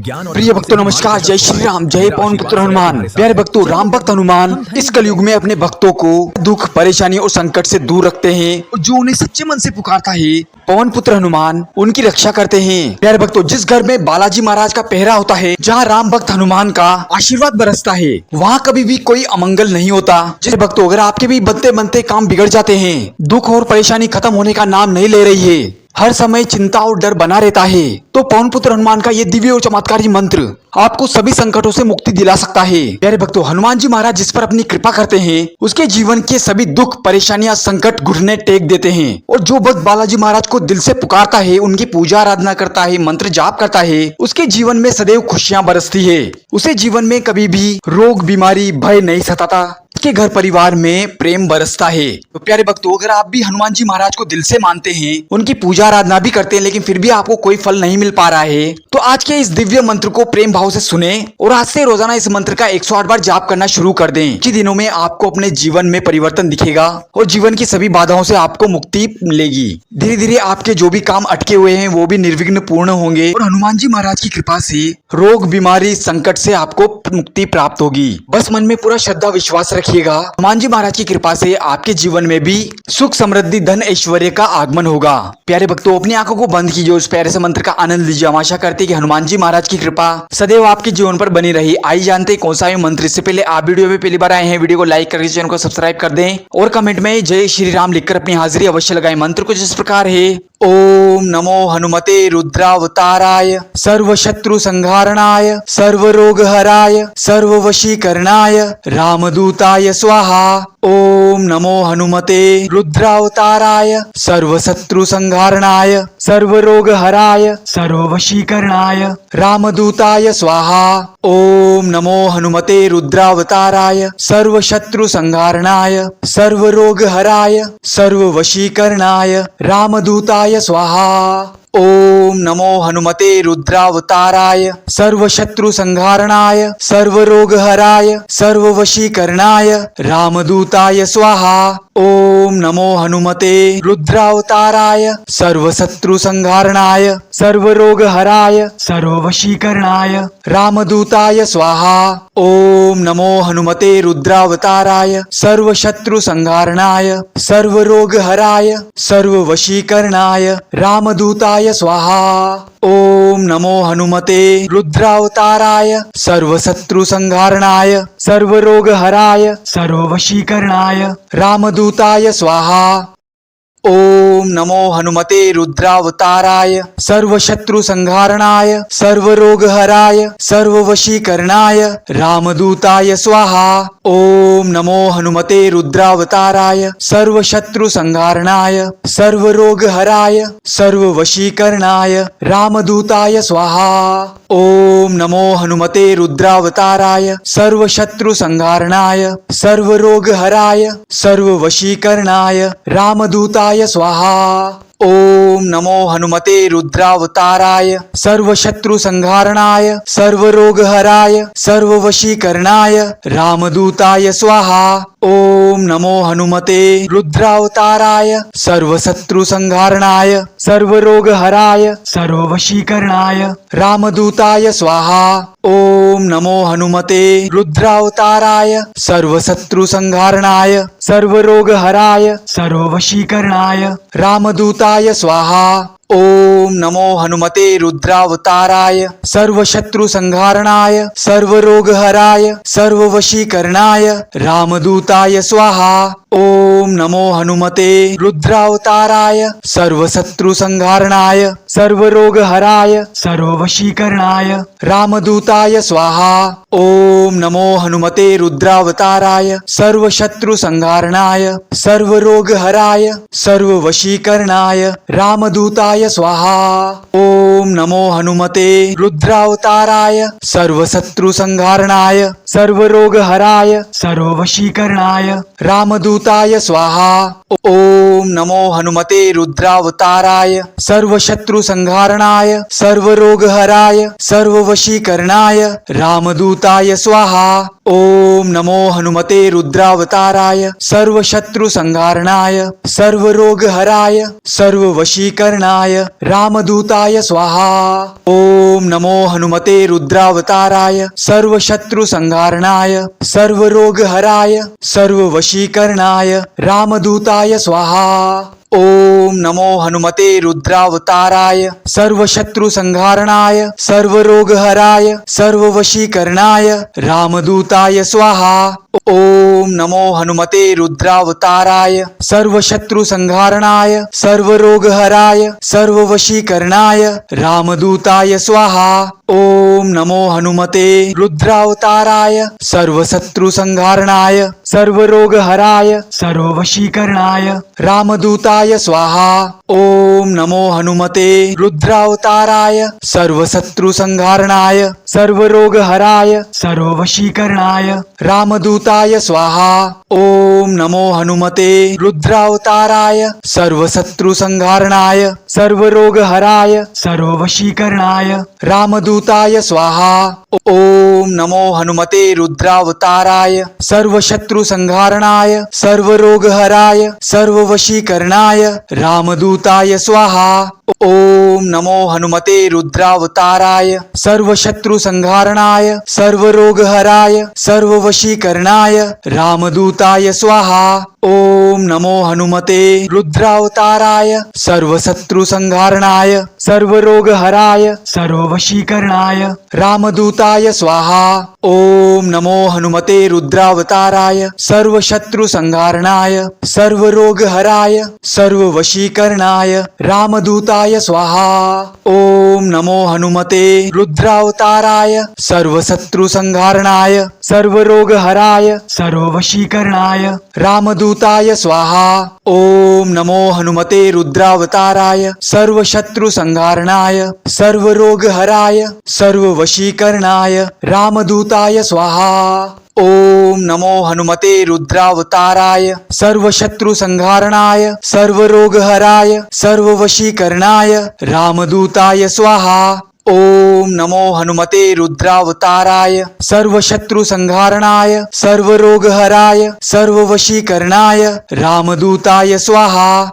ज्ञान और प्रिय भक्तों नमस्कार, जय श्री राम, जय पवन पुत्र हनुमान। प्यारे भक्तों, राम भक्त हनुमान इस कलयुग में अपने भक्तों को दुख, परेशानी और संकट से दूर रखते हैं और जो उन्हें सच्चे मन से पुकारता है, पवन पुत्र हनुमान उनकी रक्षा करते हैं। प्यारे भक्तों, जिस घर में बालाजी महाराज का पहरा होता है, जहाँ राम भक्त हनुमान का आशीर्वाद बरसता है, वहाँ कभी भी कोई अमंगल नहीं होता। जिस भक्तों, अगर आपके भी बनते बनते काम बिगड़ जाते हैं, दुख और परेशानी खत्म होने का नाम नहीं ले रही है, हर समय चिंता और डर बना रहता है, तो पवन पुत्र हनुमान का ये दिव्य और चमत्कारी मंत्र आपको सभी संकटों से मुक्ति दिला सकता है। प्यारे भक्तों, हनुमान जी महाराज जिस पर अपनी कृपा करते हैं, उसके जीवन के सभी दुख, परेशानियां, संकट घुटने टेक देते हैं। और जो भक्त बालाजी महाराज को दिल से पुकारता है, उनकी पूजा आराधना करता है, मंत्र जाप करता है, उसके जीवन में सदैव खुशियां बरसती है। उसे जीवन में कभी भी रोग, बीमारी, भय नहीं सताता। के घर परिवार में प्रेम बरसता है। तो प्यारे भक्तों, अगर आप भी हनुमान जी महाराज को दिल से मानते हैं, उनकी पूजा आराधना भी करते हैं, लेकिन फिर भी आपको कोई फल नहीं मिल पा रहा है, तो आज के इस दिव्य मंत्र को प्रेम भाव से सुने और आज से रोजाना इस मंत्र का 108 बार जाप करना शुरू कर दें। कुछ दिनों में आपको अपने जीवन में परिवर्तन दिखेगा और जीवन की सभी बाधाओं से आपको मुक्ति मिलेगी। धीरे धीरे आपके जो भी काम अटके हुए हैं, वो भी निर्विघ्न पूर्ण होंगे और हनुमान जी महाराज की कृपा से रोग, बीमारी, संकट से आपको मुक्ति प्राप्त होगी। बस मन में पूरा श्रद्धा विश्वास रखिएगा। हनुमान जी महाराज की कृपा से आपके जीवन में भी सुख, समृद्धि, धन, ऐश्वर्य का आगमन होगा। प्यारे भक्तों, अपनी आंखों को बंद कीजिए, उस प्यारे से मंत्र का आनंद लीजिए। हम आशा करते हैं कि हनुमान जी महाराज की कृपा सदैव आपके जीवन पर बनी रही। आइए जानते हैं कौन सा है मंत्र। इससे पहले आप वीडियो में पहली बार आए हैं, वीडियो को लाइक करके चैनल को सब्सक्राइब कर दें और कमेंट में जय श्री राम लिखकर अपनी हाजिरी अवश्य लगाएं। मंत्र कुछ इस प्रकार है। ओम नमो हनुमते रुद्रावताराय सर्वशत्रु संहारणाय सर्वरोग हराय सर्ववशीकरणाय रामदूताय स्वाहा। ओम नमो हनुमते रुद्रावताराय सर्वशत्रु संहारणाय सर्वरोग हराय सर्ववशीकरणाय रामदूताय स्वाहा। ओम नमो हनुमते रुद्रावताराय सर्वशत्रु संहारणाय सर्वरोग हराय सर्ववशीकरणाय रामदूताय स्वाहा। ओम नमो हनुमते रुद्रावताराय सर्वशत्रु संहारणाय सर्वरोग हराय सर्ववशीकरणाय रामदूताय स्वाहा। ओम नमो हनुमते रुद्रावताराय सर्वशत्रु संहारणाय सर्वरोग हराय सर्ववशीकरणाय रामदूताय स्वाहा। ओम नमो हनुमते रुद्रावताराय सर्वशत्रु संहारणाय सर्वरोग हराय सर्ववशीकरणाय रामदूताय स्वाहा। ओम नमो हनुमते रुद्रावताराय सर्वशत्रु संहारणाय सर्वरोग हराय सर्ववशीकरणाय रामदूताय स्वाहा। ओम नमो हनुमते रुद्रावताराय सर्वशत्रु संहारणाय सर्वरोग हराय सर्ववशीकरणाय रामदूताय स्वाहा। ओम नमो हनुमते रुद्रावताराय सर्वशत्रु संहारणाय सर्वरोग हराय सर्ववशीकरणाय रामदूताय स्वाहा। ओम नमो हनुमते रुद्रावताराय सर्वशत्रु संहारणाय सर्वरोग हराय सर्ववशीकरणाय रामदूताय स्वाहा। ओम नमो हनुमते रुद्रावताराय सर्वशत्रु संहारणाय सर्वरोग हराय सर्ववशीकरणाय रामदूताय स्वाहा। ओम नमो हनुमते रुद्रावताराय सर्वशत्रु संहारणाय सर्वरोग हराय सर्ववशीकरणाय रामदूताय स्वाहा। ओम नमो हनुमते रुद्रावताराय सर्वशत्रु संहारणाय सर्वरोग हराय सर्ववशीकरणाय रामदूताय स्वाहा। ओम नमो हनुमते रुद्रावताराय सर्वशत्रु संहारणाय सर्वरोग हराय सर्ववशीकरणाय रामदूताय स्वाहा। ओम नमो हनुमते रुद्रावताराय सर्वशत्रु संहारणाय सर्वरोग हराय सर्ववशीकरणाय रामदूताय स्वाहा। ओम नमो हनुमते रुद्रावताराय सर्वशत्रु संहारणाय सर्वरोग हराय सर्ववशीकरणाय रामदूताय स्वाहा। ओम नमो हनुमते रुद्रावताराय सर्वशत्रु संहारणाय सर्वरोग हराय सर्ववशीकरणाय रामदूताय स्वाहा। ओम नमो हनुमते रुद्रावताराय सर्वशत्रु संहारणाय सर्वरोग हराय सर्ववशीकरणाय रामदूताय स्वाहा। ओम नमो हनुमते रुद्रावताराय सर्वशत्रु संहारणाय सर्वरोग हराय सर्ववशीकरणाय रामदूताय स्वाहा। ओम नमो हनुमते रुद्रावताराय सर्वशत्रु संहारणाय सर्वरोग हराय सर्ववशीकरणाय रामदूताय स्वाहा। ओम नमो हनुमते रुद्रावताराय सर्वशत्रु संहारणाय सर्वरोग हराय सर्ववशीकरणाय रामदूताय स्वाहा। ओम नमो हनुमते रुद्रावताराय सर्वशत्रु संहारणाय सर्वरोग हराय सर्ववशीकरणाय रामदूताय स्वाहा। ओम नमो हनुमते रुद्रावताराय सर्वशत्रु संहारणाय सर्वरोग हराय सर्ववशीकरणाय रामदूताय स्वाहा। ओम नमो हनुमते रुद्रावताराय सर्वशत्रु संहारणाय सर्वरोग हराय सर्ववशीकरणाय रामदूताय स्वाहा। ओम नमो हनुमते रुद्रावताराय सर्वशत्रु संहारणाय सर्वरोग हराय सर्ववशीकरणाय रामदूताय स्वाहा। ओम नमो हनुमते रुद्रावताराय सर्वशत्रु संहारणाय सर्वरोग हराय सर्ववशीकरणाय रामदूताय स्वाहा। ओम नमो हनुमते रुद्रावताराय सर्वशत्रु संहारणाय सर्वरोग हराय सर्ववशीकरणाय रामदूताय स्वाहा। ओम नमो हनुमते रुद्रावताराय सर्वशत्रु संहारणाय सर्वरोग हराय सर्ववशीकरणाय रामदूताय स्वाहा। ओम नमो हनुमते रुद्रावताराय सर्वशत्रु संहारणाय सर्वरोग हराय सर्ववशीकरणाय रामदूताय स्वाहा। ओम नमो हनुमते रुद्रावताराय सर्वशत्रु संहारणाय सर्वरोग हराय सर्ववशीकरणाय रामदूताय स्वाहा। ओम नमो हनुमते रुद्रावताराय सर्वशत्रु संहारणाय सर्वरोग हराय सर्ववशीकरणाय रामदूताय स्वाहा। ओम नमो हनुमते रुद्रावताराय सर्वशत्रु संहारणाय सर्वरोग हराय सर्ववशीकरणाय रामदूताय स्वाहा। ओम नमो हनुमते रुद्रावताराय सर्वशत्रु संहारणाय सर्वरोग हराय सर्ववशीकरणाय रामदूताय स्वाहा।